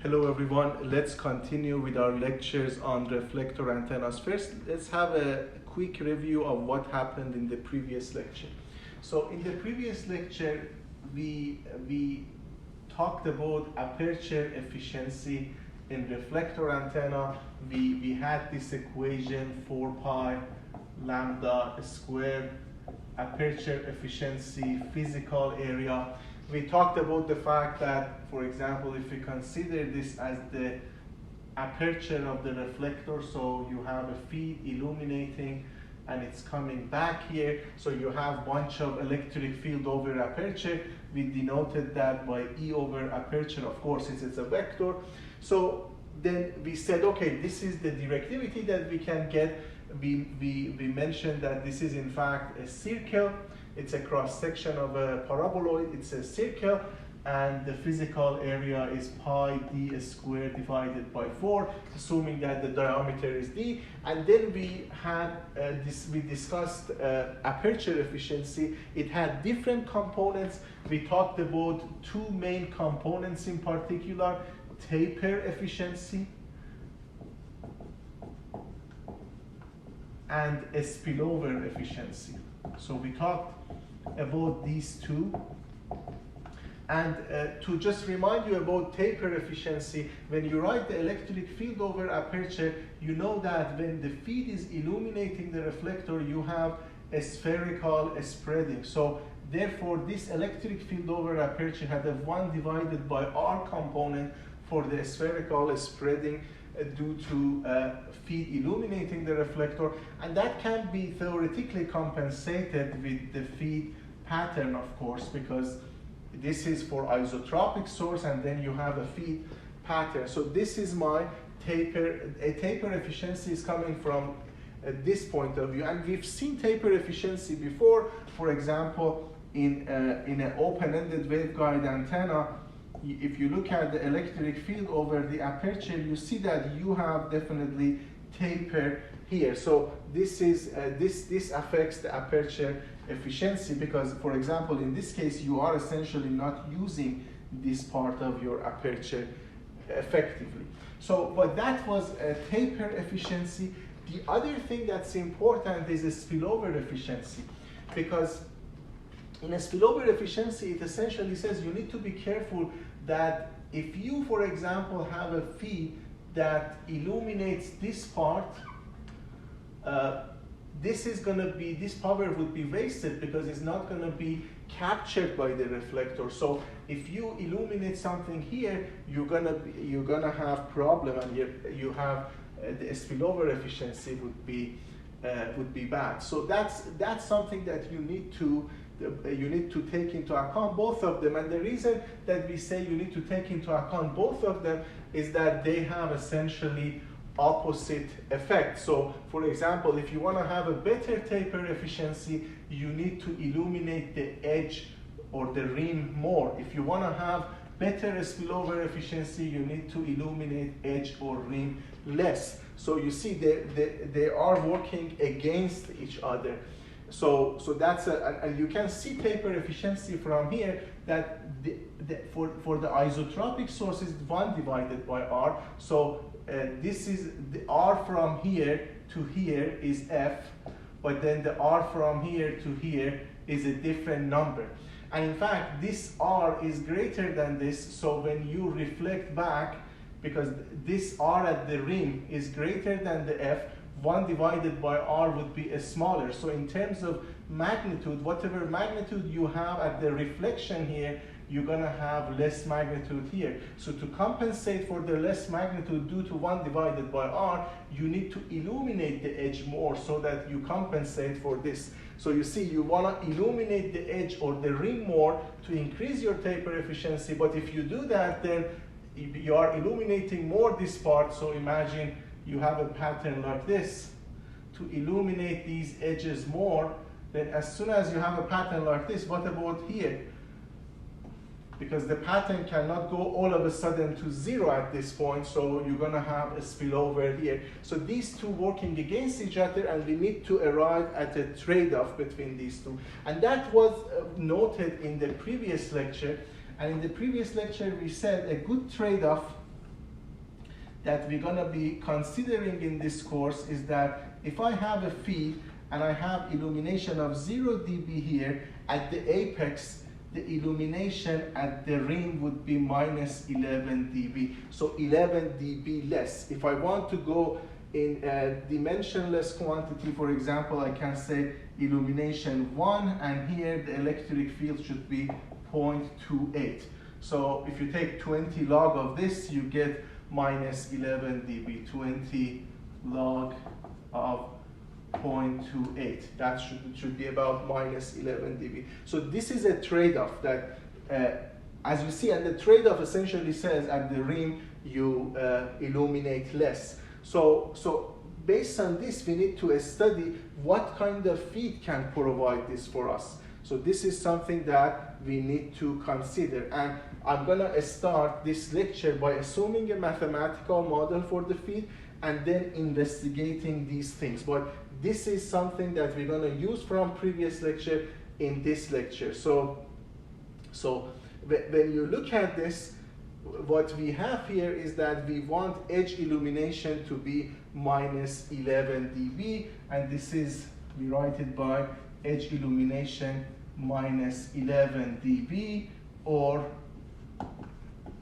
Hello everyone, let's continue with our lectures on reflector antennas. First, let's have a quick review of what happened in the previous lecture. So in the previous lecture, we talked about aperture efficiency in reflector antenna. We had this equation 4 pi lambda squared, aperture efficiency, physical area. We talked about the fact that, for example, if we consider this as the aperture of the reflector, so you have a feed illuminating and it's coming back here, so you have a bunch of electric field over aperture. We denoted that by E over aperture. Of course, it's a vector. So then we said, okay, this is the directivity that we can get. We mentioned that this is in fact a circle. It's a cross section of a paraboloid. It's a circle, and the physical area is pi d squared divided by 4, assuming that the diameter is d. And then we had we discussed aperture efficiency. It had different components. We talked about two main components in particular: taper efficiency and a spillover efficiency. So we talked about these two. And to just remind you about taper efficiency, when you write the electric field over aperture, you know that when the feed is illuminating the reflector, you have a spherical spreading. So therefore, this electric field over aperture had a 1 divided by r component for the spherical spreading due to feed illuminating the reflector, and that can be theoretically compensated with the feed pattern, of course, because this is for isotropic source and then you have a feed pattern. So this is my taper. A taper efficiency is coming from this point of view, and we've seen taper efficiency before. For example, in an open-ended waveguide antenna, if you look at the electric field over the aperture, you see that you have definitely taper here. So this is this affects the aperture efficiency because, for example, in this case, you are essentially not using this part of your aperture effectively. So, but that was a taper efficiency. The other thing that's important is a spillover efficiency, because in a spillover efficiency, it essentially says you need to be careful that if you, for example, have a feed that illuminates this part, this power would be wasted because it's not going to be captured by the reflector. So if you illuminate something here, you're gonna have problem, and you have the spillover efficiency would be bad. So that's something that you need to take into account, both of them. And the reason that we say you need to take into account both of them is that they have essentially opposite effects. So for example, if you want to have a better taper efficiency, you need to illuminate the edge or the rim more. If you want to have better spillover efficiency, you need to illuminate edge or rim less. So you see they are working against each other. So that's and you can see taper efficiency from here, that for the isotropic source is 1 divided by r. So this is the r from here to here is f, but then the r from here to here is a different number. And in fact, this r is greater than this, so when you reflect back, because this r at the rim is greater than the f, 1 divided by r would be smaller. So in terms of magnitude, whatever magnitude you have at the reflection here, you're going to have less magnitude here. So to compensate for the less magnitude due to 1 divided by r, you need to illuminate the edge more so that you compensate for this. So you see, you want to illuminate the edge or the rim more to increase your taper efficiency. But if you do that, then you are illuminating more this part. So imagine you have a pattern like this. To illuminate these edges more, then as soon as you have a pattern like this, what about here? Because the pattern cannot go all of a sudden to 0 at this point, so you're going to have a spillover here. So these two working against each other, and we need to arrive at a trade-off between these two. And that was noted in the previous lecture. And in the previous lecture, we said a good trade-off that we're going to be considering in this course is that if I have a feed and I have illumination of 0 dB here, at the apex, the illumination at the rim would be minus 11 dB. So 11 dB less. If I want to go in a dimensionless quantity, for example, I can say illumination 1, and here the electric field should be 0.28. So if you take 20 log of this, you get minus 11 dB, 20 log of 0.28. That should be about minus 11 dB. So this is a trade-off that, as you see, and the trade-off essentially says at the rim you illuminate less. So based on this, we need to study what kind of feed can provide this for us. So this is something that we need to consider. And I'm gonna start this lecture by assuming a mathematical model for the feed and then investigating these things. But this is something that we're gonna use from previous lecture in this lecture. So when you look at this, what we have here is that we want edge illumination to be minus 11 dB, and this is, we write it by edge illumination minus 11 dB or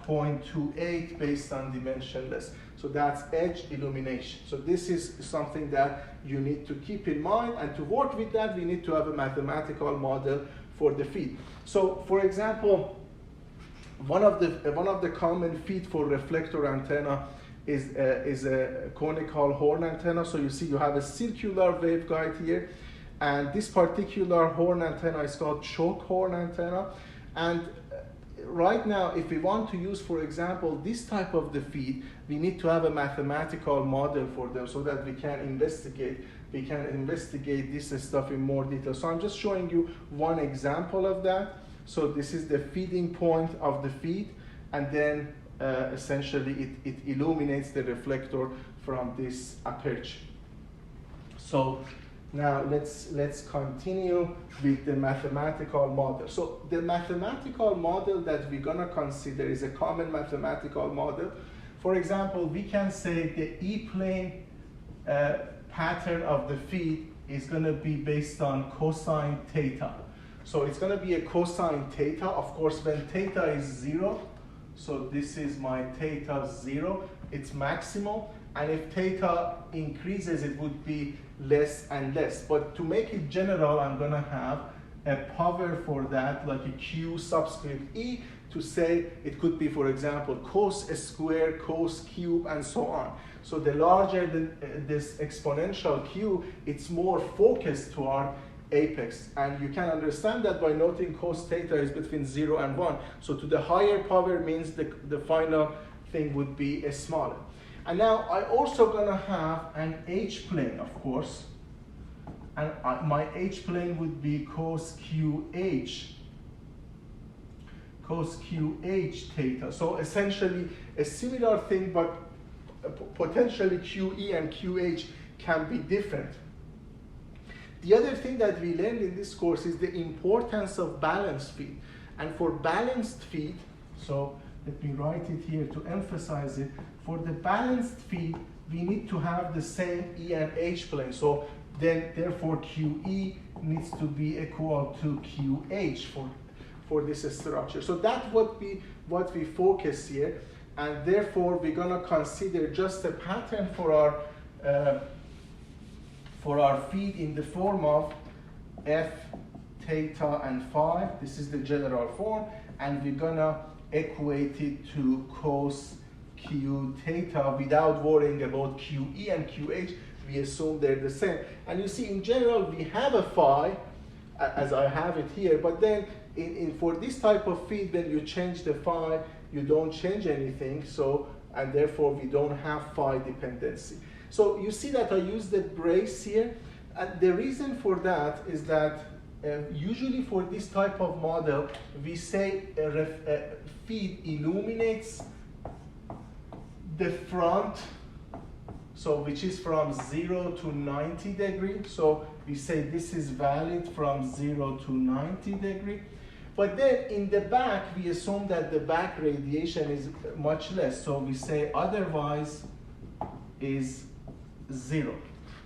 0.28 based on dimensionless. So that's edge illumination. So this is something that you need to keep in mind, and to work with that, we need to have a mathematical model for the feed. So for example, one of the common feed for reflector antenna is a conical horn antenna. So you see you have a circular waveguide here, and this particular horn antenna is called choke horn antenna. And right now, if we want to use, for example, this type of the feed, we need to have a mathematical model for them so that we can investigate this stuff in more detail. So I'm just showing you one example of that. So this is the feeding point of the feed, and then essentially it illuminates the reflector from this aperture. So now let's continue with the mathematical model. So the mathematical model that we're gonna consider is a common mathematical model. For example, we can say the E-plane pattern of the feed is gonna be based on cosine theta. So it's gonna be a cosine theta. Of course, when theta is 0, so this is my theta 0, it's maximal. And if theta increases, it would be less and less. But to make it general, I'm gonna have a power for that, like a Q subscript E, to say it could be, for example, cos square, cos cube, and so on. So the larger this exponential Q, it's more focused toward apex. And you can understand that by noting cos theta is between 0 and 1. So to the higher power means the final thing would be smaller. And now I also gonna have an H-plane, of course. And my H-plane would be cos QH theta. So essentially a similar thing, but potentially QE and QH can be different. The other thing that we learned in this course is the importance of balanced feed. And for balanced feed, so let me write it here to emphasize it. For the balanced feed, we need to have the same E and H plane. So then, therefore, QE needs to be equal to QH for this structure. So that's what we focus here. And therefore, we're gonna consider just a pattern for our feed in the form of F, theta, and phi. This is the general form. And we're gonna equate it to cos Q theta without worrying about QE and QH. We assume they're the same. And you see, in general, we have a phi, as I have it here, but then for this type of feed, when you change the phi, you don't change anything, and therefore we don't have phi dependency. So you see that I use the brace here, and the reason for that is that usually for this type of model, we say a feed illuminates the front, so which is from 0 to 90 degrees. So we say this is valid from 0 to 90 degrees. But then in the back, we assume that the back radiation is much less. So we say otherwise is 0.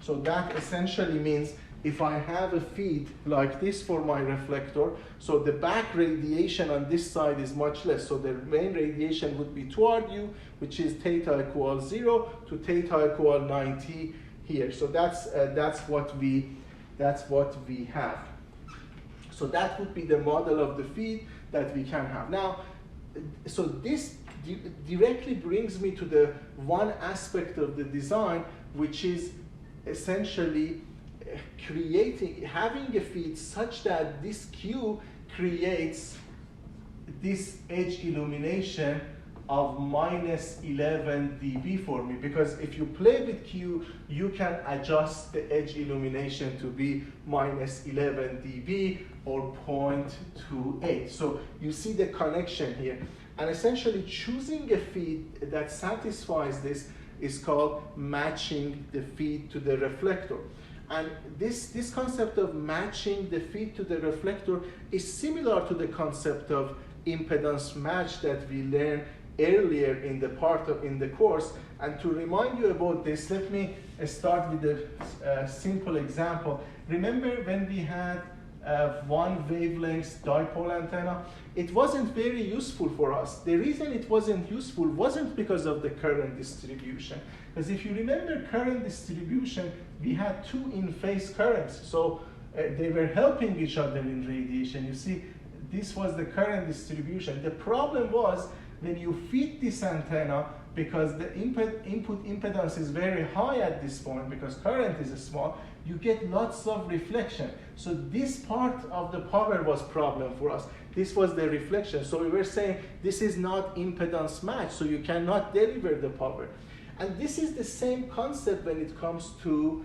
So that essentially means if I have a feed like this for my reflector, so the back radiation on this side is much less. So the main radiation would be toward you, which is theta equals 0 to theta equal 90 here. So that's what we have. So that would be the model of the feed that we can have. Now, so this directly brings me to the one aspect of the design, which is essentially having a feed such that this Q creates this edge illumination of minus 11 dB for me, because if you play with Q, you can adjust the edge illumination to be minus 11 dB or 0.28. So you see the connection here. And essentially choosing a feed that satisfies this is called matching the feed to the reflector. And this concept of matching the feed to the reflector is similar to the concept of impedance match that we learned earlier in the course. And to remind you about this, let me start with a simple example. Remember when we had one wavelength dipole antenna? It wasn't very useful for us. The reason it wasn't useful wasn't because of the current distribution. Because if you remember current distribution, we had two in-phase currents. So they were helping each other in radiation. You see, this was the current distribution. The problem was when you feed this antenna, because the input impedance is very high at this point, because current is small, you get lots of reflection. So this part of the power was problem for us. This was the reflection. So we were saying this is not impedance match, so you cannot deliver the power. And this is the same concept when it comes to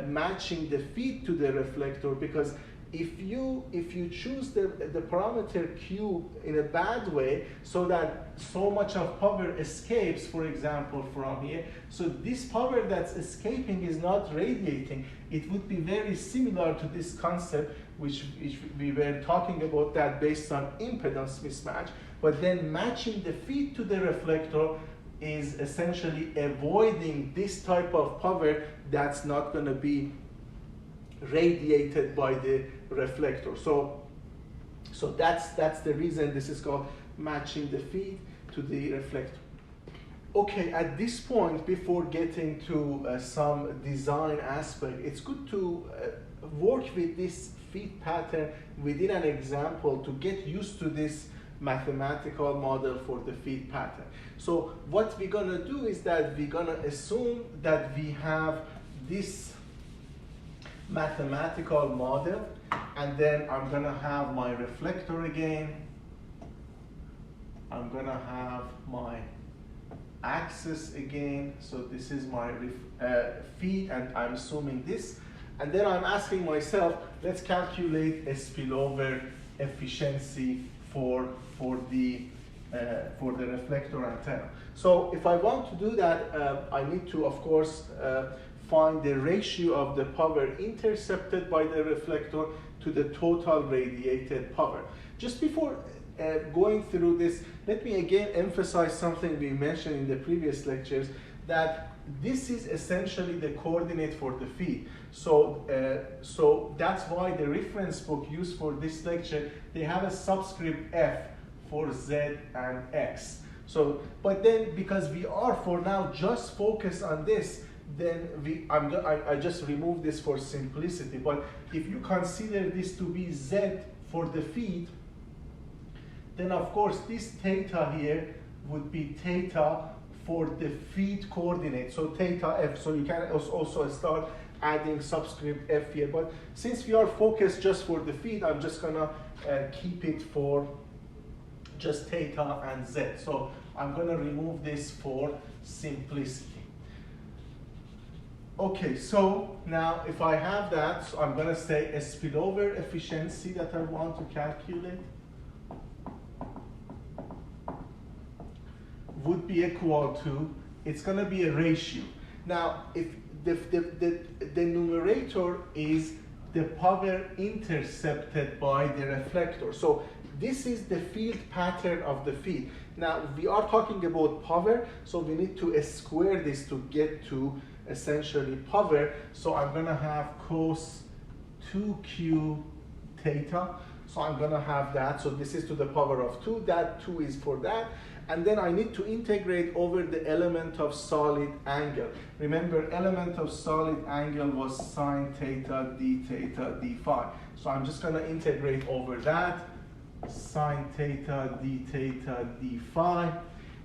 matching the feed to the reflector, because if you choose the parameter Q in a bad way, so that so much of power escapes, for example, from here, so this power that's escaping is not radiating, it would be very similar to this concept which we were talking about, that based on impedance mismatch. But then matching the feed to the reflector is essentially avoiding this type of power that's not going to be radiated by the reflector. So that's the reason this is called matching the feed to the reflector. Okay, at this point, before getting to some design aspect, it's good to work with this feed pattern within an example to get used to this mathematical model for the feed pattern. So what we're gonna do is that we're gonna assume that we have this mathematical model, and then I'm gonna have my reflector again. I'm gonna have my axis again. So this is my feed, and I'm assuming this. And then I'm asking myself, let's calculate a spillover efficiency for the reflector antenna. So if I want to do that, I need to, of course, find the ratio of the power intercepted by the reflector to the total radiated power. Just before going through this, let me again emphasize something we mentioned in the previous lectures, that this is essentially the coordinate for the feed. So that's why the reference book used for this lecture, they have a subscript F for Z and X. So, but then because we are for now just focused on this, then I just remove this for simplicity. But if you consider this to be Z for the feed, then of course this theta here would be theta for the feed coordinate, so theta F. So you can also start adding subscript F here. But since we are focused just for the feed, I'm just gonna keep it for just theta and Z. So I'm gonna remove this for simplicity. Okay, so now if I have that, so I'm gonna say a spillover efficiency that I want to calculate would be equal to, it's gonna be a ratio. Now, if the numerator is the power intercepted by the reflector. So this is the field pattern of the field. Now we are talking about power, so we need to square this to get to essentially power. So I'm gonna have cos 2q theta. So I'm gonna have that. So this is to the power of 2, that 2 is for that. And then I need to integrate over the element of solid angle. Remember, element of solid angle was sine theta d theta d phi. So I'm just gonna integrate over that, sine theta d theta d phi.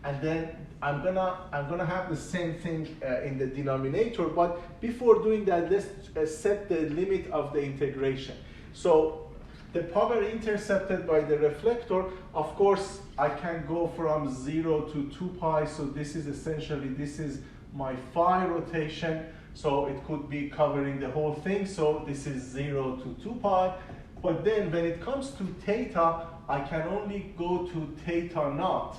And then I'm gonna have the same thing in the denominator, but before doing that, let's set the limit of the integration. So the power intercepted by the reflector, of course, I can go from 0 to 2 pi, so this is essentially, this is my phi rotation, so it could be covering the whole thing, so this is 0 to 2 pi. But then when it comes to theta, I can only go to theta naught,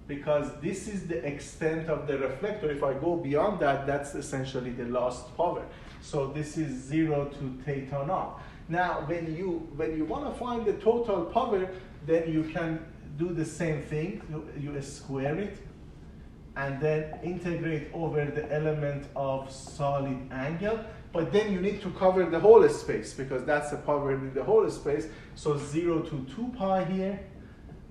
because this is the extent of the reflector. If I go beyond that, that's essentially the lost power. So this is 0 to theta naught. Now, when you want to find the total power, then you can do the same thing. You square it, and then integrate over the element of solid angle. But then you need to cover the whole space, because that's the power in the whole space. So 0 to 2 pi here,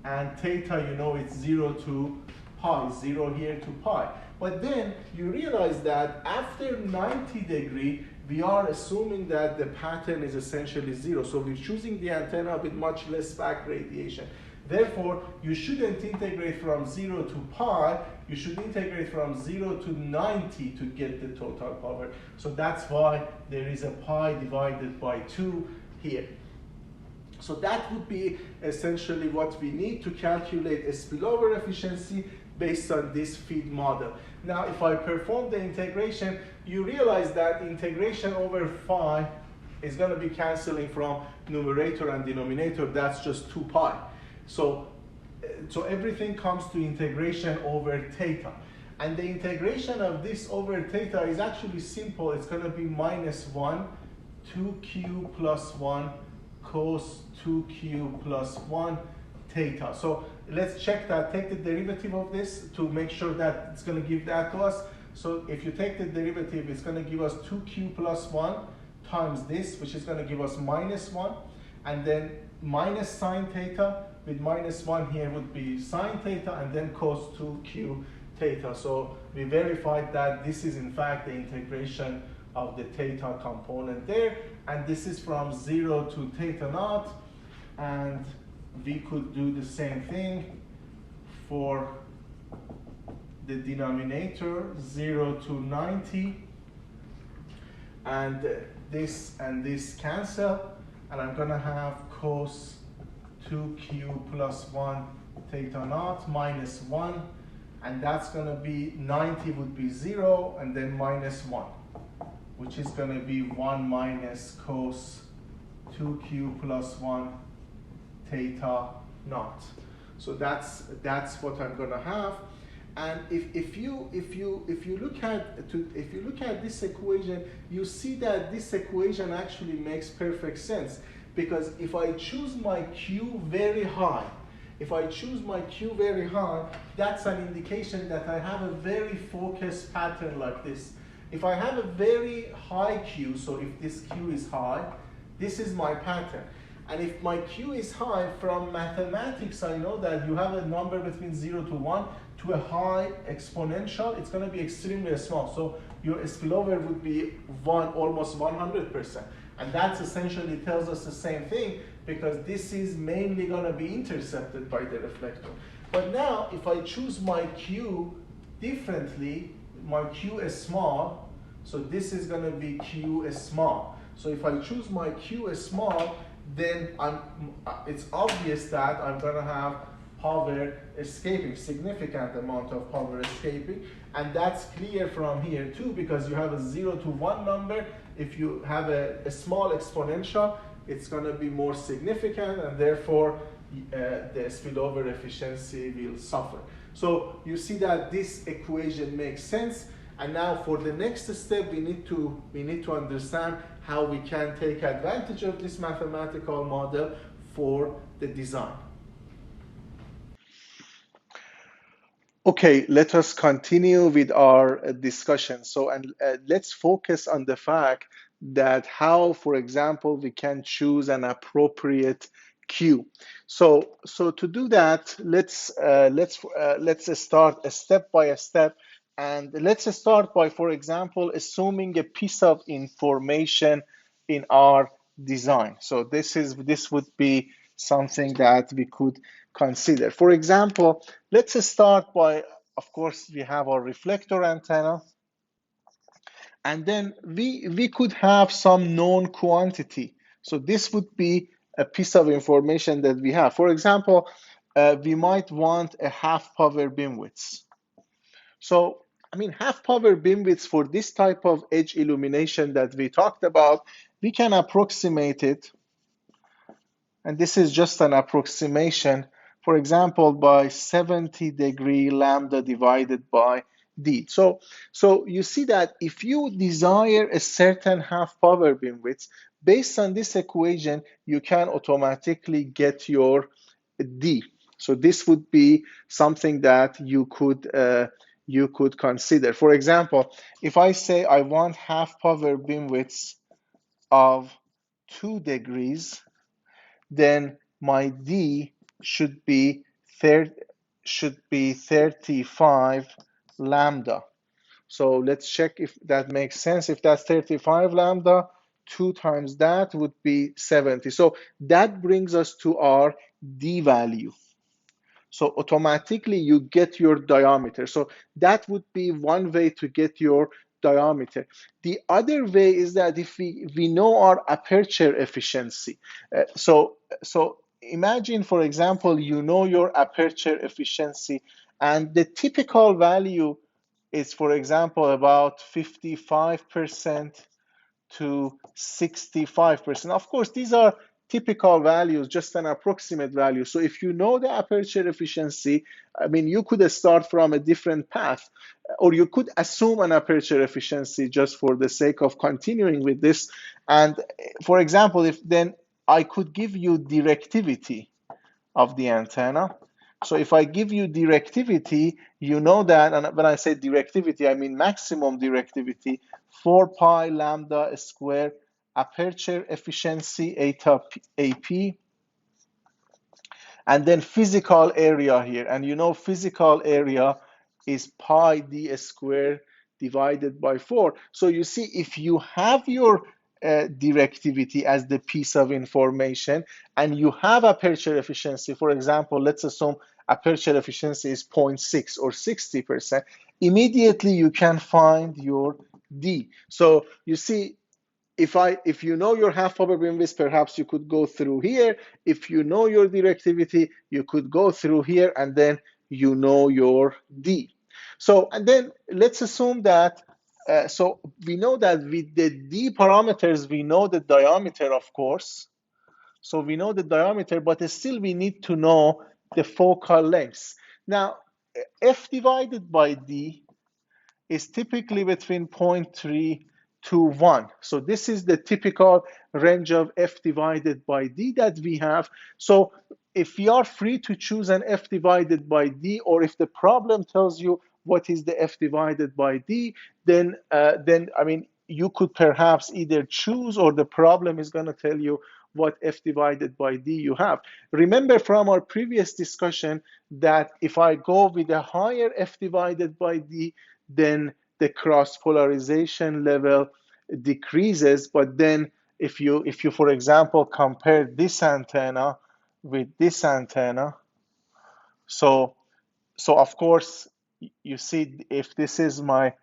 and theta, you know, it's 0 to pi, 0 here to pi. But then you realize that after 90 degree, we are assuming that the pattern is essentially 0. So we're choosing the antenna with much less back radiation. Therefore, you shouldn't integrate from 0 to pi. You should integrate from 0 to 90 to get the total power. So that's why there is a pi divided by 2 here. So that would be essentially what we need to calculate a spillover efficiency based on this feed model. Now, if I perform the integration, you realize that integration over phi is going to be canceling from numerator and denominator. That's just 2 pi. So everything comes to integration over theta. And the integration of this over theta is actually simple. It's going to be minus 1, 2q plus 1 cos 2q plus 1 theta. So let's check that. Take the derivative of this to make sure that it's going to give that to us. So if you take the derivative, it's going to give us 2q plus 1 times this, which is going to give us minus 1. And then minus sine theta with minus 1 here would be sine theta, and then cos 2q theta. So we verified that this is in fact the integration of the theta component there. And this is from 0 to theta naught. And we could do the same thing for the denominator, 0 to 90. And this cancel. And I'm going to have cos 2q plus 1 theta naught minus 1. And that's going to be 90 would be 0, and then minus 1, which is going to be 1 minus cos 2q plus 1 theta naught. So that's what I'm going to have. And if you look at this equation, you see that this equation actually makes perfect sense, because if I choose my Q very high, that's an indication that I have a very focused pattern like this. If I have a very high Q, so if this Q is high, this is my pattern. And if my Q is high, from mathematics, I know that you have a number between 0 to 1 to a high exponential, it's going to be extremely small. So your spillover would be almost 100%. And that essentially tells us the same thing, because this is mainly going to be intercepted by the reflector. But now, if I choose my Q differently, my Q is small, so this is going to be Q is small. So if I choose my Q is small, then it's obvious that I'm going to have power escaping, significant amount of power escaping. And that's clear from here too, because you have a 0 to 1 number. If you have a small exponential, it's going to be more significant, and therefore the spillover efficiency will suffer. So you see that this equation makes sense. And now for the next step, we need to understand how we can take advantage of this mathematical model for the design. Okay, let us continue with our discussion. So, and let's focus on the fact that how, for example, we can choose an appropriate queue. So to do that, let's start a step by a step, and let's start by, for example, assuming a piece of information in our design. So this would be something that we could consider. For example, let's start by, of course, we have our reflector antenna, and then we could have some known quantity. So this would be a piece of information that we have. For example, we might want a half power beam width. So, I mean, half power beam width for this type of edge illumination that we talked about, we can approximate it, and this is just an approximation, for example, by 70-degree lambda divided by d. So you see that if you desire a certain half power beam width, based on this equation, you can automatically get your d. So this would be something that you could consider. For example, if I say I want half power beam widths of 2 degrees, then my d should be 35 lambda. So let's check if that makes sense. If that's 35 lambda, 2 times that would be 70. So that brings us to our d value. So automatically you get your diameter. So that would be one way to get your diameter. The other way is that if we know our aperture efficiency. So imagine, for example, you know your aperture efficiency, and the typical value is, for example, about 55% to 65%. Of course, these are typical values, just an approximate value. So if you know the aperture efficiency, I mean, you could start from a different path, or you could assume an aperture efficiency just for the sake of continuing with this. And for example, if then I could give you directivity of the antenna. So if I give you directivity, you know that, and when I say directivity, I mean maximum directivity, 4 pi lambda square aperture efficiency, eta AP, and then physical area here. And you know physical area is pi d squared divided by 4. So you see, if you have your directivity as the piece of information, and you have aperture efficiency, for example, let's assume aperture efficiency is 0.6 or 60%, immediately you can find your D. So you see, if you know your half power beam width, perhaps you could go through here. If you know your directivity, you could go through here, and then you know your D. So, and then let's assume that, so we know that with the D parameters, we know the diameter, of course. So we know the diameter, but still we need to know the focal length. Now, F divided by D is typically between 0.3 to 1. So this is the typical range of F divided by D that we have. So if you are free to choose an F divided by D, or if the problem tells you what is the F divided by D, then I mean, you could perhaps either choose, or the problem is going to tell you what F divided by D you have. Remember from our previous discussion that if I go with a higher F divided by D, then the cross polarization level decreases. But then if you for example compare this antenna with this antenna, so of course you see, if this is my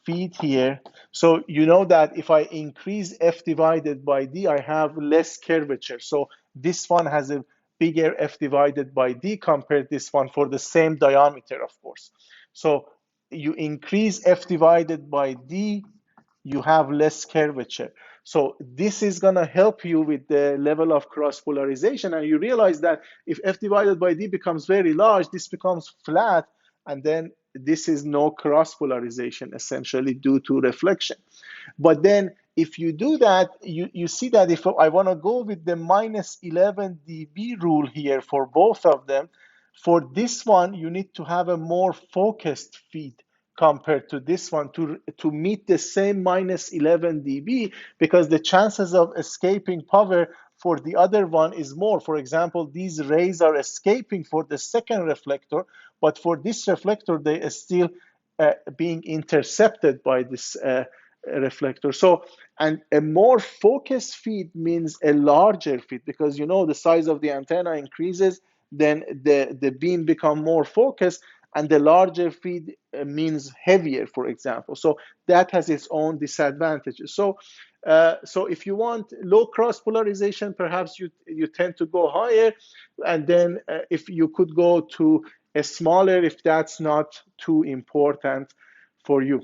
feed here, so you know that if I increase F divided by D, I have less curvature. So this one has a bigger F divided by D compared to this one for the same diameter, of course. So you increase F divided by D, you have less curvature. So this is going to help you with the level of cross polarization, and you realize that if F divided by D becomes very large, this becomes flat, and then this is no cross polarization essentially due to reflection. But then if you do that, you see that if I want to go with the minus 11 dB rule here for both of them, for this one, you need to have a more focused feed compared to this one to meet the same minus 11 dB, because the chances of escaping power for the other one is more. For example, these rays are escaping for the second reflector, but for this reflector, they are still being intercepted by this reflector. So, and a more focused feed means a larger feed, because the size of the antenna increases, then the beam become more focused, and the larger feed means heavier, for example. So that has its own disadvantages. So if you want low cross polarization, perhaps you tend to go higher, and then if you could go to a smaller if that's not too important for you.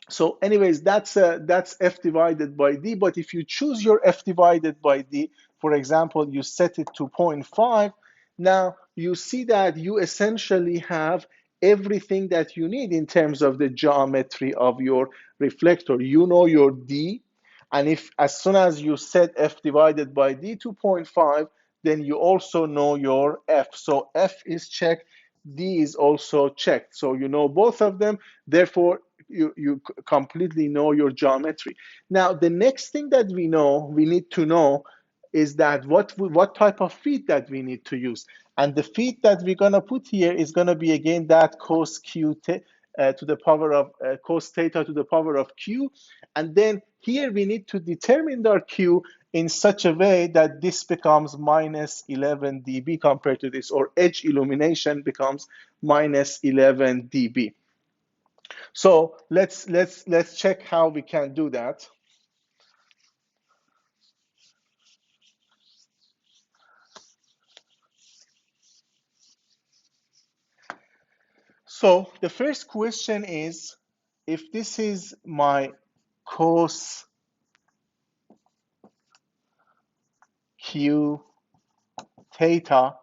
So anyways, that's f divided by d. But if you choose your f divided by d, for example, you set it to 0.5, now you see that you essentially have everything that you need in terms of the geometry of your reflector. You know your d, and if as soon as you set f divided by d to 0.5, then you also know your f. So f is checked, d is also checked. So you know both of them, therefore you completely know your geometry. Now, the next thing that we need to know is that what type of feed that we need to use. And the feed that we're going to put here is going to be, again, that cos q to the power of cos theta to the power of q. And then here we need to determine our q in such a way that this becomes minus 11 dB compared to this, or edge illumination becomes minus 11 dB. So let's check how we can do that. So the first question is, if this is my cos q theta,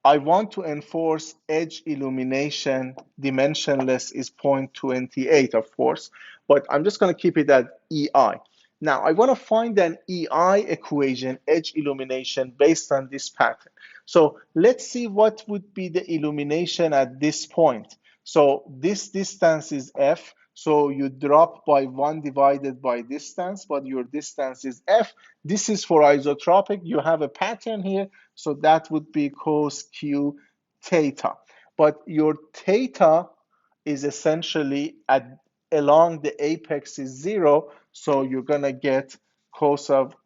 I want to enforce edge illumination dimensionless is 0.28, of course, but I'm just going to keep it at EI. Now, I want to find an EI equation, edge illumination, based on this pattern. So let's see what would be the illumination at this point. So this distance is F. So you drop by 1 divided by distance, but your distance is F. This is for isotropic. You have a pattern here. So that would be cos q theta. But your theta is essentially along the apex is 0. So you're going to get cos of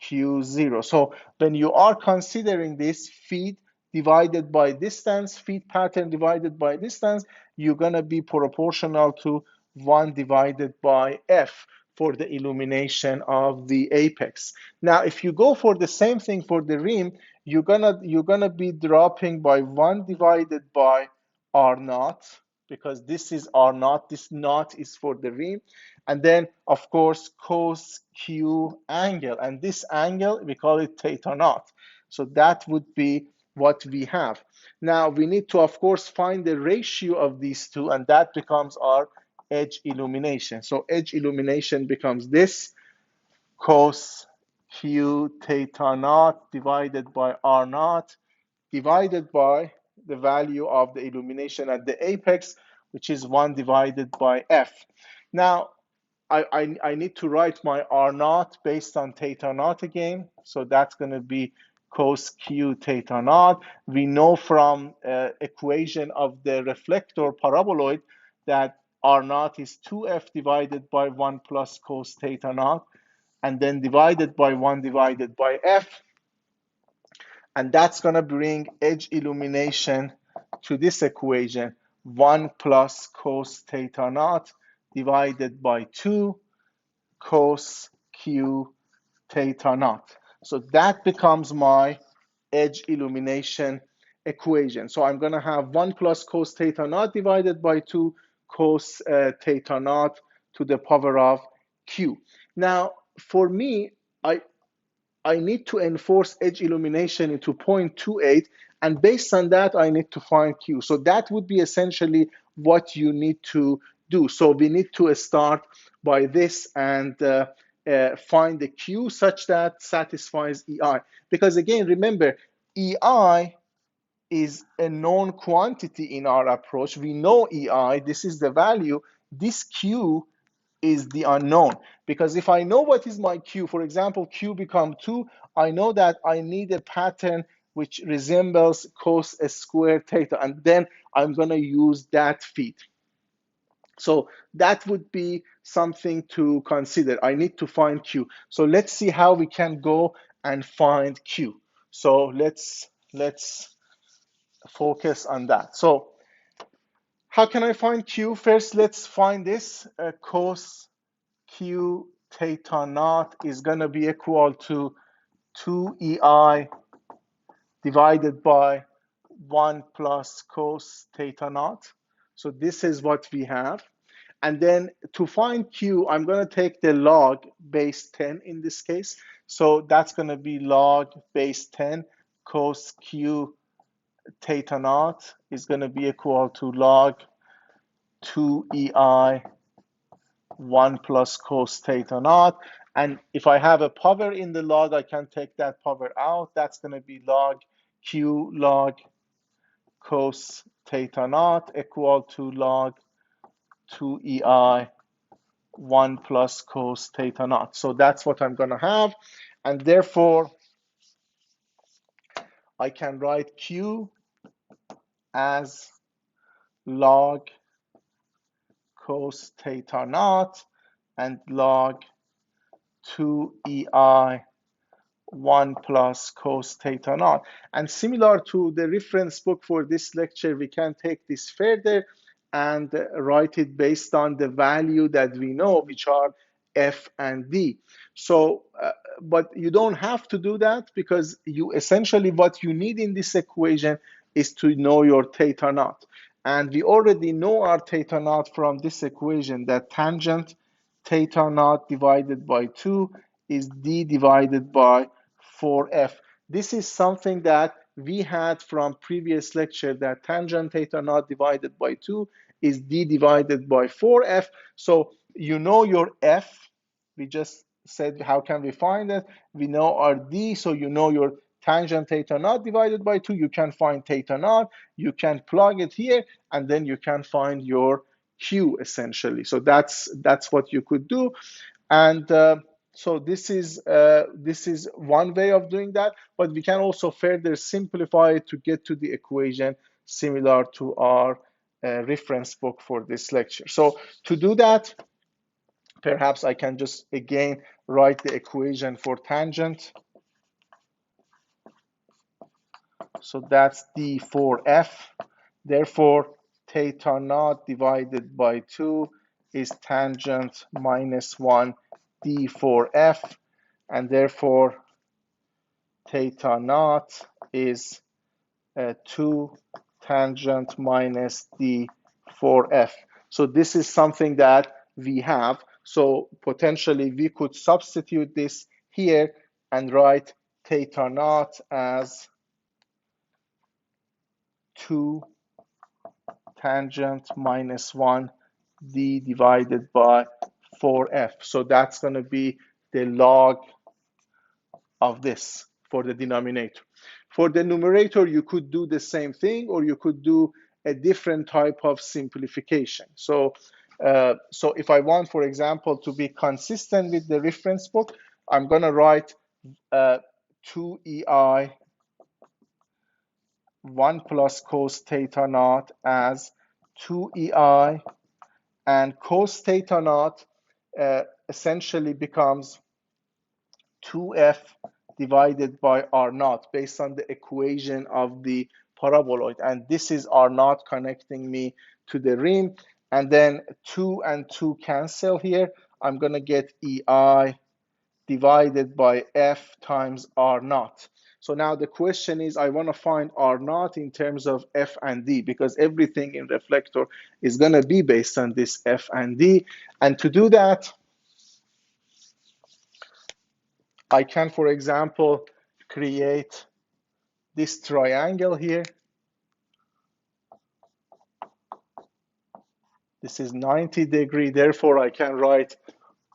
q0. So when you are considering this feed divided by distance, feed pattern divided by distance, you're going to be proportional to 1 divided by f for the illumination of the apex. Now, if you go for the same thing for the rim, you're gonna be dropping by 1 divided by r naught, because this is r naught, this naught is for the rim, and then of course cos q angle, and this angle we call it theta naught. So that would be what we have. Now we need to of course find the ratio of these two, and that becomes our edge illumination. So edge illumination becomes this, cos q theta naught divided by r naught divided by the value of the illumination at the apex, which is 1 divided by f. Now, I need to write my r naught based on theta naught again. So that's going to be cos q theta naught. We know from equation of the reflector paraboloid that r naught is 2f divided by 1 plus cos theta naught, and then divided by 1 divided by f. And that's going to bring edge illumination to this equation, 1 plus cos theta naught divided by 2 cos q theta naught. So that becomes my edge illumination equation. So I'm going to have 1 plus cos theta naught divided by 2 cos theta naught to the power of q. Now, for me, I need to enforce edge illumination into 0.28, and based on that, I need to find Q. So that would be essentially what you need to do. So we need to start by this and find the Q such that satisfies EI. Because again, remember, EI is a known quantity in our approach. We know EI, this is the value. This Q is the unknown. Because if I know what is my Q, for example, Q become 2, I know that I need a pattern which resembles cos squared theta, and then I'm going to use that fit. So that would be something to consider. I need to find Q. So let's see how we can go and find Q. So let's focus on that. So how can I find Q? First, let's find this. Cos Q theta naught is going to be equal to 2EI divided by 1 plus cos theta naught. So this is what we have. And then to find Q, I'm going to take the log base 10 in this case. So that's going to be log base 10 cos Q theta naught is going to be equal to log 2EI 1 plus cos theta naught. And if I have a power in the log, I can take that power out. That's going to be log Q log cos theta naught equal to log 2EI 1 plus cos theta naught. So that's what I'm going to have. And therefore, I can write Q as log cos theta naught and log 2EI 1 plus cos theta naught. And similar to the reference book for this lecture, we can take this further and write it based on the value that we know, which are F and D. So, but you don't have to do that, because you essentially what you need in this equation is to know your theta naught. And we already know our theta naught from this equation, that tangent theta naught divided by 2 is D divided by 4F. This is something that we had from previous lecture, that tangent theta naught divided by 2 is D divided by 4F. So you know your F. We just said, how can we find it? We know our D, so you know your tangent theta naught divided by 2. You can find theta naught. You can plug it here, and then you can find your Q essentially. So that's what you could do. And so this is one way of doing that, but we can also further simplify it to get to the equation similar to our reference book for this lecture. So to do that, perhaps I can just again write the equation for tangent. So that's D4F. Therefore, theta naught divided by 2 is tangent minus 1 D4F. And therefore, theta naught is 2 tangent minus D4F. So this is something that we have. So potentially we could substitute this here and write theta naught as 2 tangent minus 1 D divided by 4F. So that's going to be the log of this for the denominator. For the numerator, you could do the same thing, or you could do a different type of simplification. So, so if I want, for example, to be consistent with the reference book, I'm going to write 2EI 1 plus cos theta naught as 2EI, and cos theta naught essentially becomes 2F divided by R naught based on the equation of the paraboloid. And this is R naught connecting me to the rim. And then 2 and 2 cancel here. I'm going to get EI divided by F times R naught. So now the question is, I want to find R naught in terms of F and D, because everything in Reflector is going to be based on this F and D. And to do that, I can, for example, create this triangle here. This is 90 degree. Therefore, I can write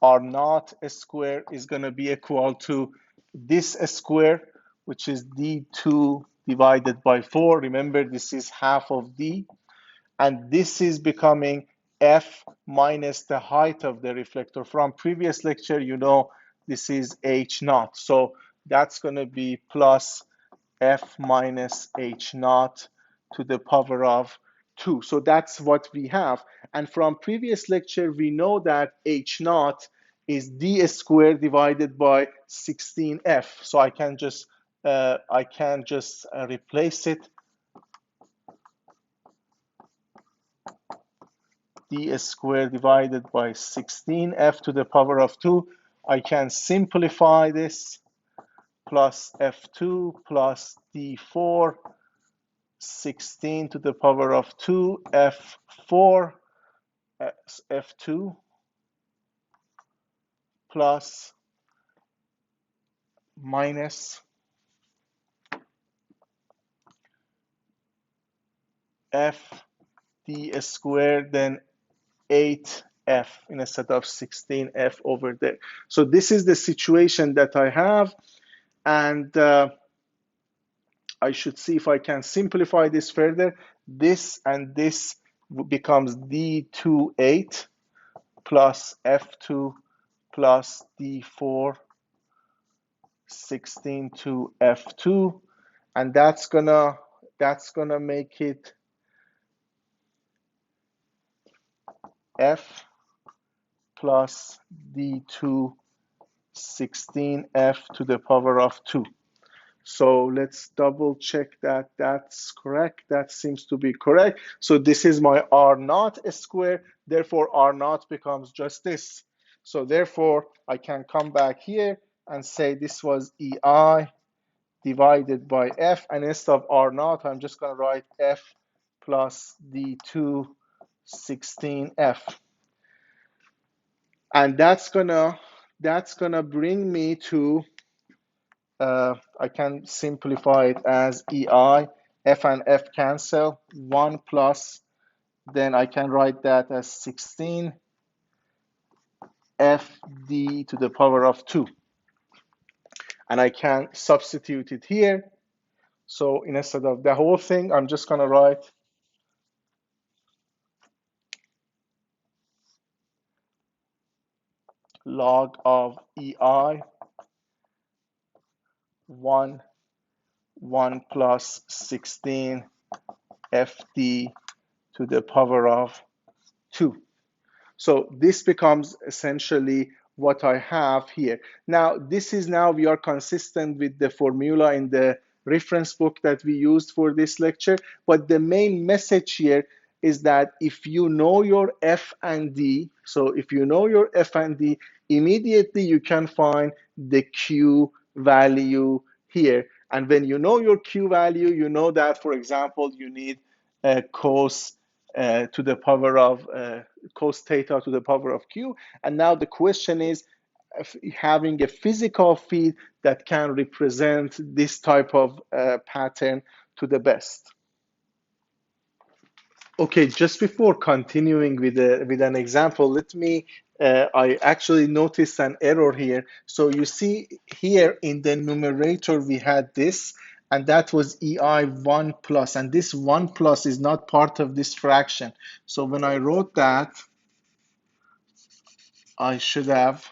R naught square is going to be equal to this square, which is D2 divided by 4. Remember, this is half of D. And this is becoming F minus the height of the reflector. From previous lecture, you know, this is H naught. So that's going to be plus F minus H naught to the power of 2. So that's what we have. And from previous lecture, we know that H naught is D squared divided by 16F. So I can just replace it. D squared divided by 16F to the power of 2. I can simplify this, plus F2 plus D4, 16 to the power of 2, F4, F2 plus minus F D squared, then 8F instead of 16F over there. So this is the situation that I have, and I should see if I can simplify this further. This and this becomes D28 plus F2 plus D4, 16 to F2, and that's gonna make it F plus D2, 16F to the power of 2. So let's double check that that's correct. That seems to be correct. So this is my R naught square. Therefore, R naught becomes just this. So therefore, I can come back here and say this was EI divided by F. And instead of R naught, I'm just going to write F plus D2, 16F. And that's gonna bring me to, I can simplify it as EI, F and F cancel, 1 plus, then I can write that as 16 FD to the power of 2. And I can substitute it here. So instead of the whole thing, I'm just gonna write log of EI 1 plus 16 FD to the power of 2. So this becomes essentially what I have here. Now, we are consistent with the formula in the reference book that we used for this lecture, but the main message here is that if you know your F and D, so if you know your F and D, immediately you can find the Q value here. And when you know your Q value, you know that, for example, you need cos to the power of cos theta to the power of Q. And now the question is, having a physical field that can represent this type of pattern to the best. Okay, just before continuing with an example, let me, I actually noticed an error here. So you see here in the numerator, we had this, and that was EI 1 plus, and this 1 plus is not part of this fraction. So when I wrote that, I should have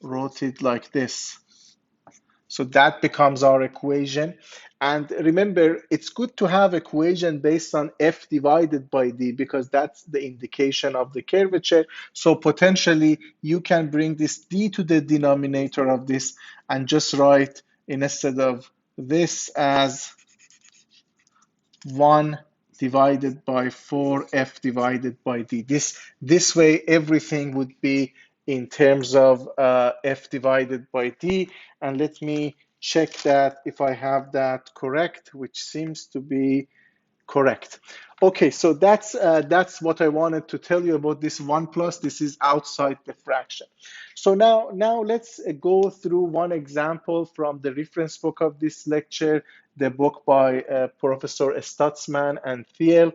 wrote it like this. So that becomes our equation. And remember, it's good to have equation based on F divided by D because that's the indication of the curvature. So potentially you can bring this D to the denominator of this and just write instead of this as 1 divided by 4F divided by D. This way everything would be in terms of F divided by D. And let me check that if I have that correct, which seems to be correct. Okay, so that's what I wanted to tell you about this 1 plus. This is outside the fraction. So now let's go through one example from the reference book of this lecture, the book by Professor Stutzman and Thiele.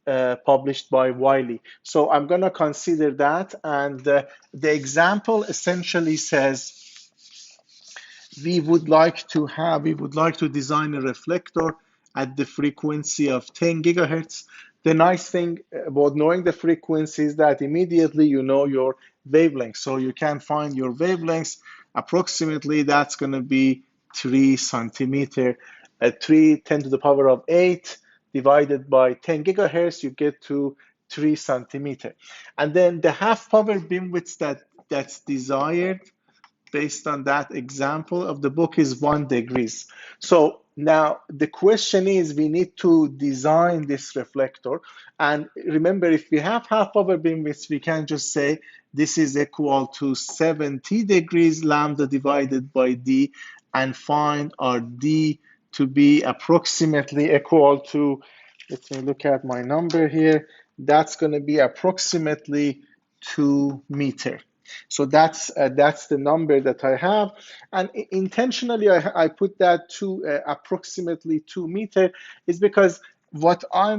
published by Wiley. So I'm going to consider that. And the example essentially says we would like to design a reflector at the frequency of 10 gigahertz. The nice thing about knowing the frequency is that immediately you know your wavelength. So you can find your wavelengths. Approximately that's going to be 3 centimeter. 10 to the power of 8 divided by 10 gigahertz, you get to 3 centimeter. And then the half power beamwidth that's desired based on that example of the book is 1 degrees. So now the question is, we need to design this reflector. And remember, if we have half power beamwidth, we can just say this is equal to 70 degrees lambda divided by d, and find our d to be approximately equal to, let me look at my number here, that's going to be approximately 2 meters. So that's the number that I have, and intentionally I put that to approximately 2 meters is because what I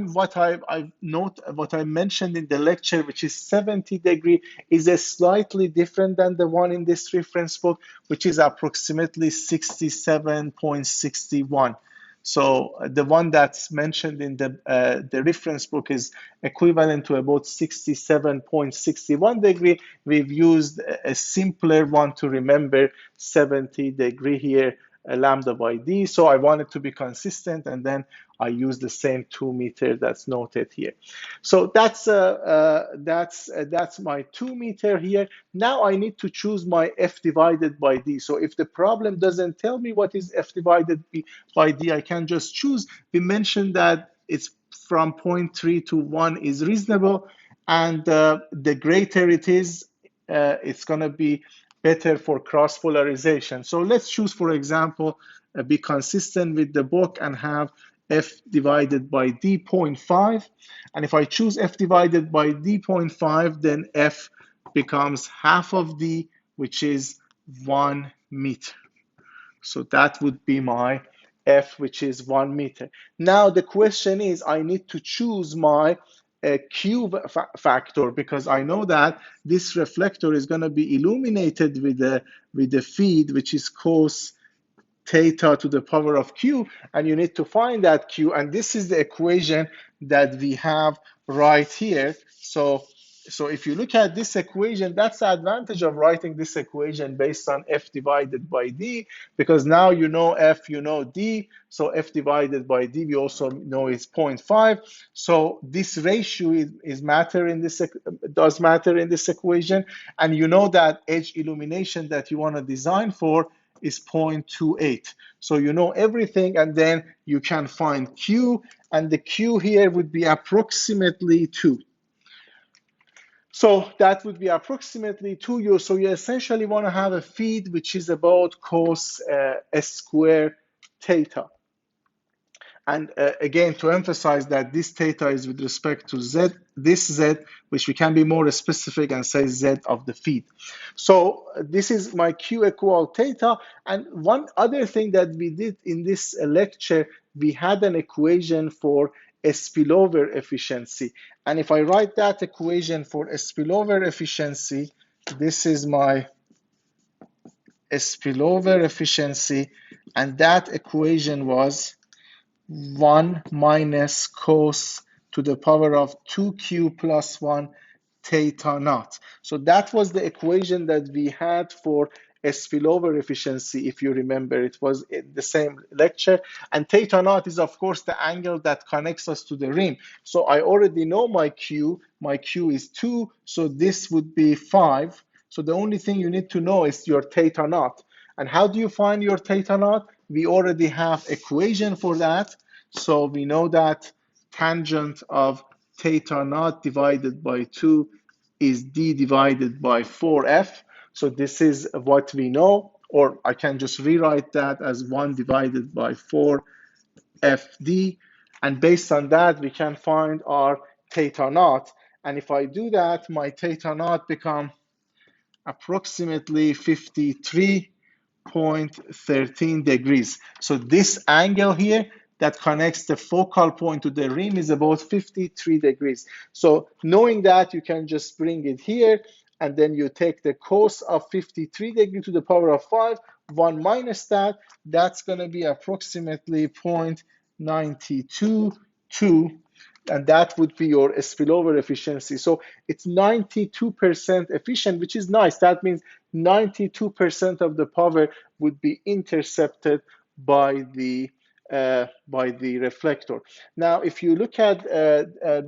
mentioned in the lecture, which is 70 degree, is a slightly different than the one in this reference book, which is approximately 67.61. So the one that's mentioned in the reference book is equivalent to about 67.61 degree. We've used a simpler one to remember, 70 degree here, lambda by d. So I want it to be consistent, and then I use the same 2 meter that's noted here. So that's my 2 meter here. Now I need to choose my f divided by d. So if the problem doesn't tell me what is f divided by d, I can just choose. We mentioned that it's from 0.3 to 1 is reasonable, and the greater it is, it's going to be better for cross polarization. So let's choose, for example, be consistent with the book and have f divided by d 0.5. And if I choose f divided by d 0.5, then f becomes half of d, which is 1 meter. So that would be my f, which is 1 meter. Now the question is, I need to choose my Q factor, because I know that this reflector is going to be illuminated with the feed, which is cos theta to the power of Q, and you need to find that Q, and this is the equation that we have right here. So if you look at this equation, that's the advantage of writing this equation based on f divided by d, because now you know f, you know d, so f divided by d we also know is 0.5. So this ratio does matter in this equation, and you know that edge illumination that you want to design for is 0.28. So you know everything, and then you can find Q, and the Q here would be approximately 2. So that would be approximately 2. So you essentially want to have a feed which is about cos s square theta. And again, to emphasize that this theta is with respect to z, this z, which we can be more specific and say z of the feed. So this is my Q equal theta. And one other thing that we did in this lecture, we had an equation for a spillover efficiency. And if I write that equation for a spillover efficiency, this is my spillover efficiency, and that equation was 1 minus cos to the power of 2q plus 1 theta naught. So that was the equation that we had for a spillover efficiency. If you remember, it was in the same lecture. And theta naught is, of course, the angle that connects us to the rim. So I already know my Q. My Q is 2, so this would be 5. So the only thing you need to know is your theta naught. And how do you find your theta naught? We already have equation for that. So we know that tangent of theta naught divided by 2 is d divided by 4f. So this is what we know, or I can just rewrite that as 1 divided by 4fd. And based on that, we can find our theta naught. And if I do that, my theta naught becomes approximately 53.13 degrees. So this angle here, that connects the focal point to the rim is about 53 degrees. So knowing that, you can just bring it here, and then you take the cos of 53 degrees to the power of 5, 1 minus that, that's going to be approximately 0.922, and that would be your spillover efficiency. So it's 92% efficient, which is nice. That means 92% of the power would be intercepted by the reflector. Now, if you look at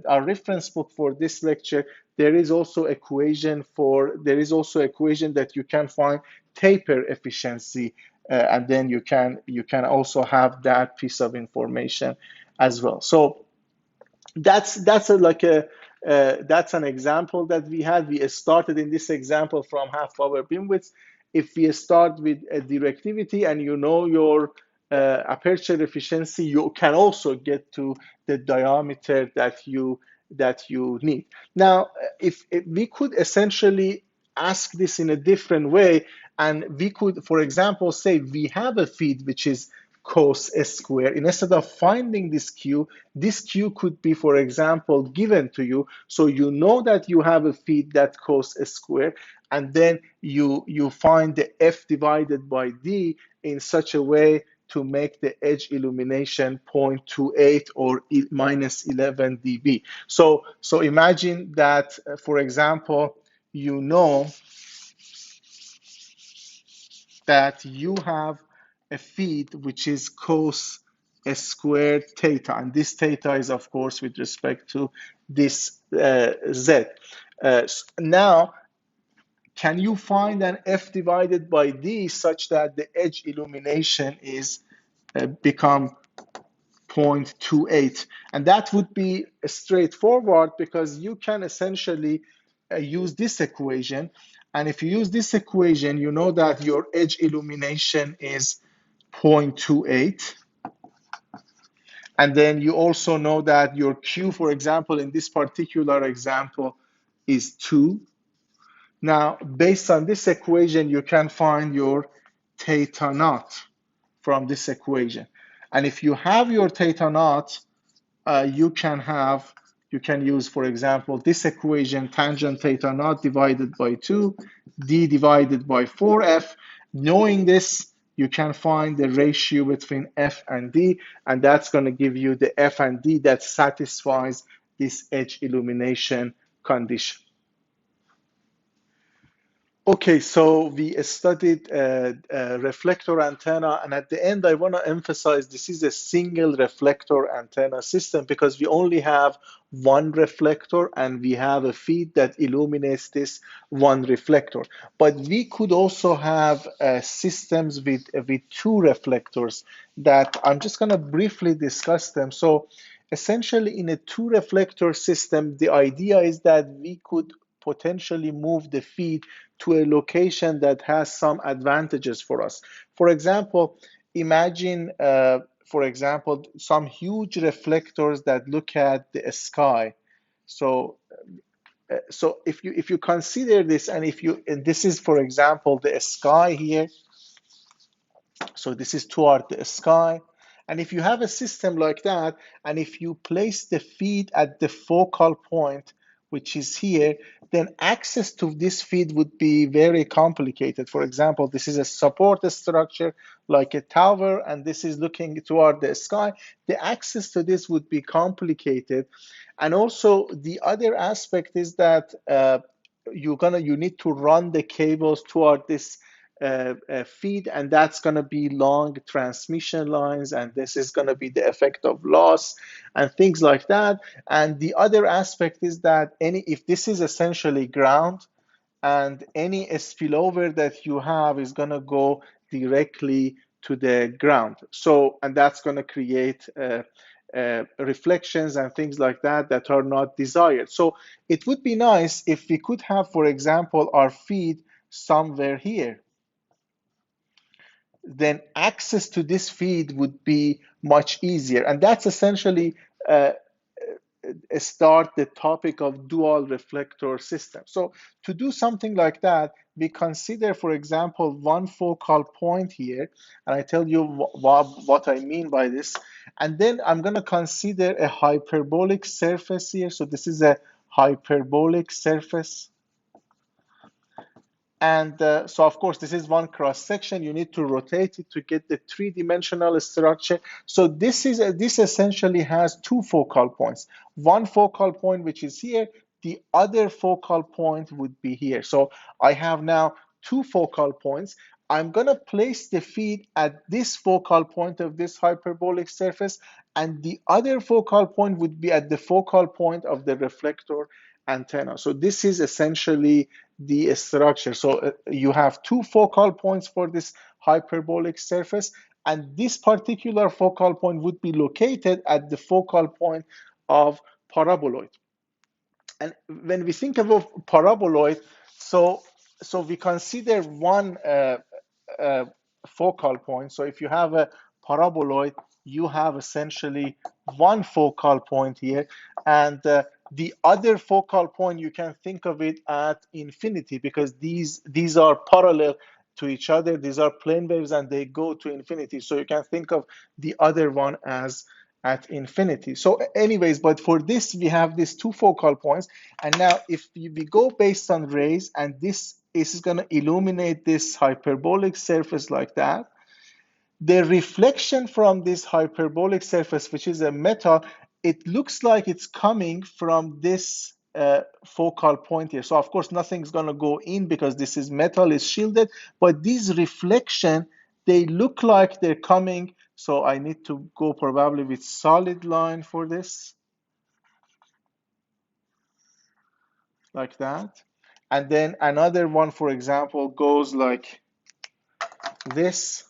our reference book for this lecture, there is also equation that you can find taper efficiency, and then you can also have that piece of information as well. So that's an example that we had. We started in this example from half power beam width. If we start with a directivity and you know your aperture efficiency, you can also get to the diameter that you need. Now, if we could essentially ask this in a different way, and we could, for example, say we have a feed which is cos square. Instead of finding this Q could be, for example, given to you. So you know that you have a feed that cos square, and then you find the F divided by D in such a way to make the edge illumination 0.28 or minus 11 dB. So imagine that, for example, you know that you have a feed which is cos squared theta, and this theta is, of course, with respect to this z. Now, can you find an F divided by D such that the edge illumination is become 0.28? And that would be straightforward, because you can essentially use this equation. And if you use this equation, you know that your edge illumination is 0.28. And then you also know that your Q, for example, in this particular example, is 2. Now, based on this equation, you can find your theta naught from this equation. And if you have your theta naught, you can use, for example, this equation, tangent theta naught divided by 2, d divided by 4f. Knowing this, you can find the ratio between f and d, and that's going to give you the f and d that satisfies this edge illumination condition. Okay, so we studied reflector antenna, and at the end I want to emphasize this is a single reflector antenna system, because we only have one reflector and we have a feed that illuminates this one reflector. But we could also have systems with two reflectors that I'm just going to briefly discuss them. So essentially, in a two reflector system, the idea is that we could potentially move the feed to a location that has some advantages for us. For example, imagine, some huge reflectors that look at the sky. So if you consider this, and this is, for example, the sky here. So this is toward the sky. And if you have a system like that, and if you place the feed at the focal point, which is here, then access to this feed would be very complicated. For example, this is a support structure like a tower, and this is looking toward the sky. The access to this would be complicated. And also, the other aspect is that you need to run the cables toward this feed, and that's going to be long transmission lines, and this is going to be the effect of loss and things like that. And the other aspect is that if this is essentially ground, and any spillover that you have is going to go directly to the ground, and that's going to create reflections and things like that that are not desired. So it would be nice if we could have, for example, our feed somewhere here. Then access to this feed would be much easier. And that's essentially start the topic of dual reflector system. So to do something like that, we consider, for example, one focal point here, and I tell you what I mean by this. And then I'm going to consider a hyperbolic surface here. So this is a hyperbolic surface. And so, of course, this is one cross section. You need to rotate it to get the three-dimensional structure. So this essentially has two focal points. One focal point, which is here. The other focal point would be here. So I have now two focal points. I'm going to place the feed at this focal point of this hyperbolic surface, and the other focal point would be at the focal point of the reflector antenna. So this is essentially the structure. So you have two focal points for this hyperbolic surface, and this particular focal point would be located at the focal point of paraboloid. And when we think about paraboloid, so we consider one focal point. So if you have a paraboloid, you have essentially one focal point here, and the other focal point, you can think of it at infinity, because these are parallel to each other. These are plane waves and they go to infinity. So you can think of the other one as at infinity. So anyways, but for this, we have these two focal points. And now if we go based on rays, and this is going to illuminate this hyperbolic surface like that, the reflection from this hyperbolic surface, which is a metal, it looks like it's coming from this focal point here. So of course, nothing's going to go in because this is metal, is shielded, but these reflection, they look like they're coming. So I need to go probably with solid line for this, like that. And then another one, for example, goes like this.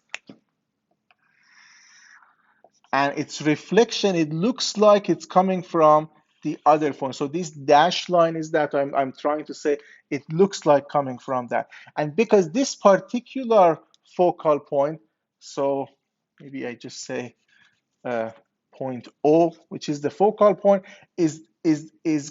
And its reflection, it looks like it's coming from the other point. So this dashed line is that I'm trying to say it looks like coming from that. And because this particular focal point, so maybe I just say point O, which is the focal point, is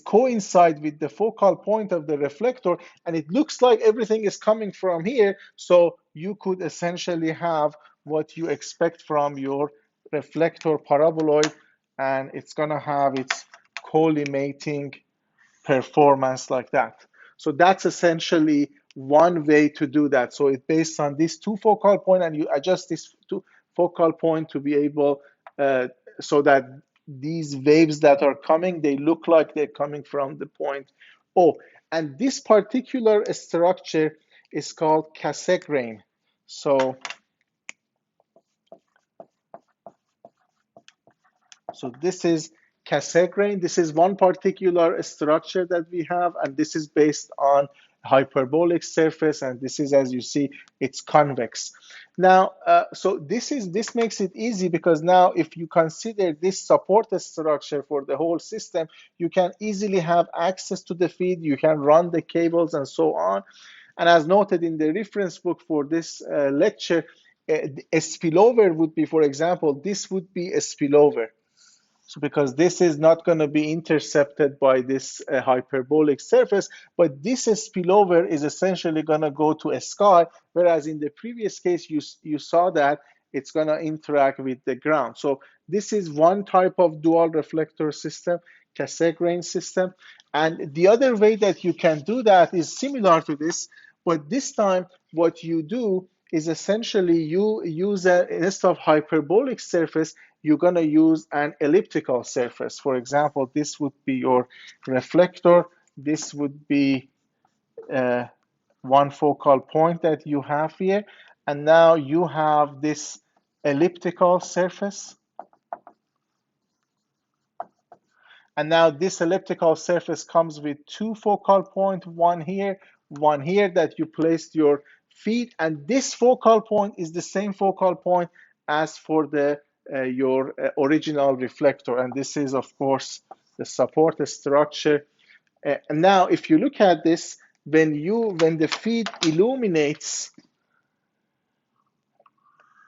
coincide with the focal point of the reflector, and it looks like everything is coming from here. So you could essentially have what you expect from your reflector paraboloid, and it's going to have its collimating performance like that. So that's essentially one way to do that. So it's based on these two focal point, and you adjust this two focal point to be able so that these waves that are coming, they look like they're coming from the point O. And this particular structure is called Cassegrain. So this is Cassegrain. This is one particular structure that we have, and this is based on hyperbolic surface, and this is, as you see, it's convex. Now, so this makes it easy, because now if you consider this support structure for the whole system, you can easily have access to the feed, you can run the cables and so on. And as noted in the reference book for this lecture, a spillover would be, for example, this would be a spillover. So because this is not going to be intercepted by this hyperbolic surface, but this spillover is essentially going to go to a sky, whereas in the previous case, you saw that it's going to interact with the ground. So this is one type of dual reflector system, Cassegrain system. And the other way that you can do that is similar to this, but this time what you do is essentially you use instead of hyperbolic surface, you're going to use an elliptical surface. For example, this would be your reflector. This would be one focal point that you have here. And now you have this elliptical surface. And now this elliptical surface comes with two focal points, one here, that you placed your feet. And this focal point is the same focal point as for the your original reflector. And this is, of course, the support structure. And now, if you look at this, when the feed illuminates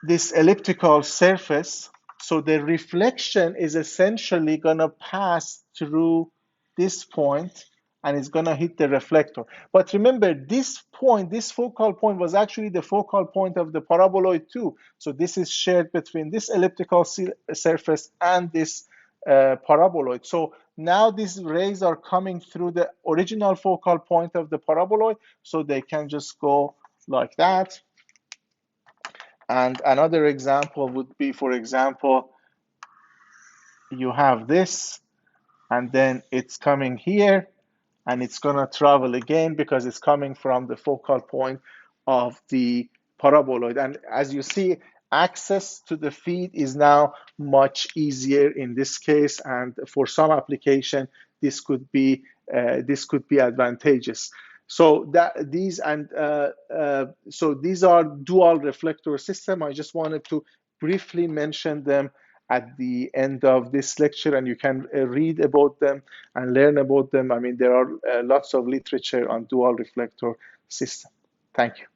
this elliptical surface, so the reflection is essentially going to pass through this point, and it's going to hit the reflector. But remember, this point, this focal point, was actually the focal point of the paraboloid too. So this is shared between this elliptical surface and this paraboloid. So now these rays are coming through the original focal point of the paraboloid, so they can just go like that. And another example would be, for example, you have this, and then it's coming here, and it's going to travel again because it's coming from the focal point of the paraboloid. And as you see, access to the feed is now much easier in this case, and for some application, this could be advantageous. So these are dual reflector system. I just wanted to briefly mention them at the end of this lecture, and you can read about them and learn about them. I mean, there are lots of literature on dual reflector system. Thank you.